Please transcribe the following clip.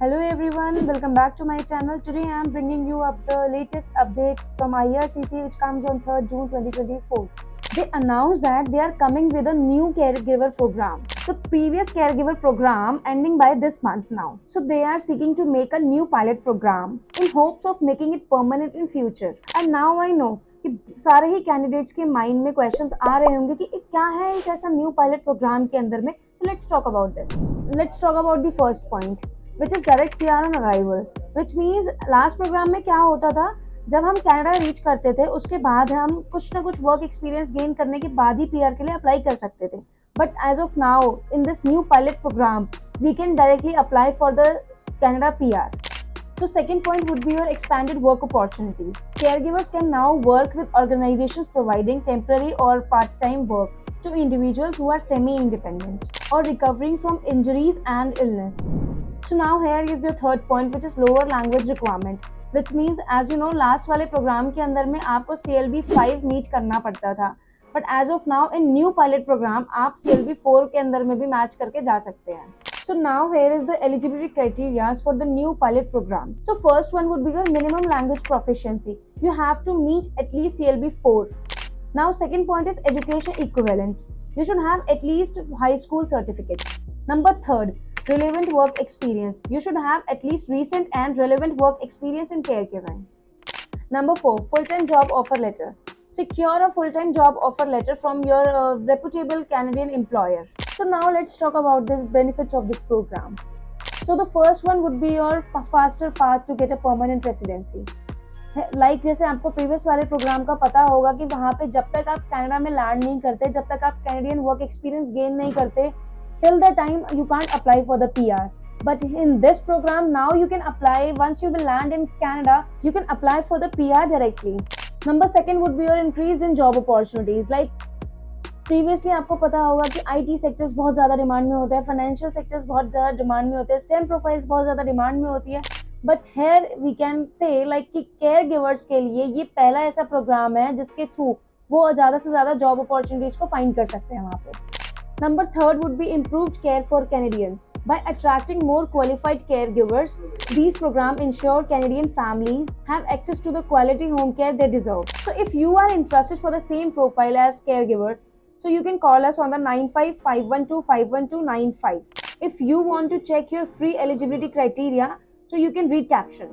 Hello everyone, welcome back to my channel. Today I am bringing you up the latest update from IRCC which comes on 3rd June 2024. They announced that they are coming with a new caregiver program. The previous caregiver program ending by this month now. So they are seeking to make a new pilot program in hopes of making it permanent in future. And now I know कि सारे ही candidates के mind में questions आ रहे होंगे कि क्या है एक ऐसा न्यू पायलट प्रोग्राम के अंदर में. So let's talk about this. Let's talk about the first point which is direct PR on arrival, which means last program में क्या होता था, जब हम कनाडा रीच करते थे उसके बाद हम कुछ ना कुछ वर्क एक्सपीरियंस गेन करने के बाद ही PR के लिए अप्लाई कर सकते थे. But as of now in this new pilot program we can directly apply for the Canada PR. So second point would be your expanded work opportunities. Caregivers can now work with organizations providing temporary or part-time work to individuals who are semi-independent or recovering from injuries and illness. So now here is your third point, which is lower language requirement, which means as you know last वाले programme के अंदर में आपको CLB 5 meet करना पड़ता था, but as of now in new pilot program आप CLB 4 के अंदर में भी मैच करके जा सकते हैं. So now here is the eligibility criteria for the new pilot program. So first one would be your minimum language proficiency. You have to meet at least CLB 4. Now second point is education equivalent. You should have at least high school certificate. Number third, relevant work experience. You should have at least recent and relevant work experience in caregiving. Number 4, full-time job offer letter. Secure a full-time job offer letter from your reputable Canadian employer. So now let's talk about the benefits of this program. So the first one would be your faster path to get a permanent residency. Like जैसे आपको previous वाले programme का पता होगा कि वहाँ पे जब तक आप कनाडा में लैंड नहीं करते, जब तक आप कैनेडियन वर्क एक्सपीरियंस गेन नहीं करते, till the time you can't apply for the PR. But in this program now you can apply. Once you will land in Canada, you can apply for the PR directly. Number second would be your increased in job opportunities. Like previously आपको पता होगा कि IT sectors बहुत ज़्यादा demand में होते हैं, financial sectors बहुत ज़्यादा डिमांड में होते हैं, STEM प्रोफाइल्स बहुत ज़्यादा डिमांड में होती है. But here we can say like कि केयर गिवर्स के लिए ये पहला ऐसा प्रोग्राम है जिसके थ्रू वो ज़्यादा से ज़्यादा जॉब अपॉर्चुनिटीज़ को फाइंड कर सकते हैं वहाँ पे. Number third would be improved care for Canadians. By attracting more qualified caregivers, these programs ensure Canadian families have access to the quality home care they deserve. So if you are interested for the same profile as caregiver, so you can call us on the 9551251295. If you want to check your free eligibility criteria, so you can read caption.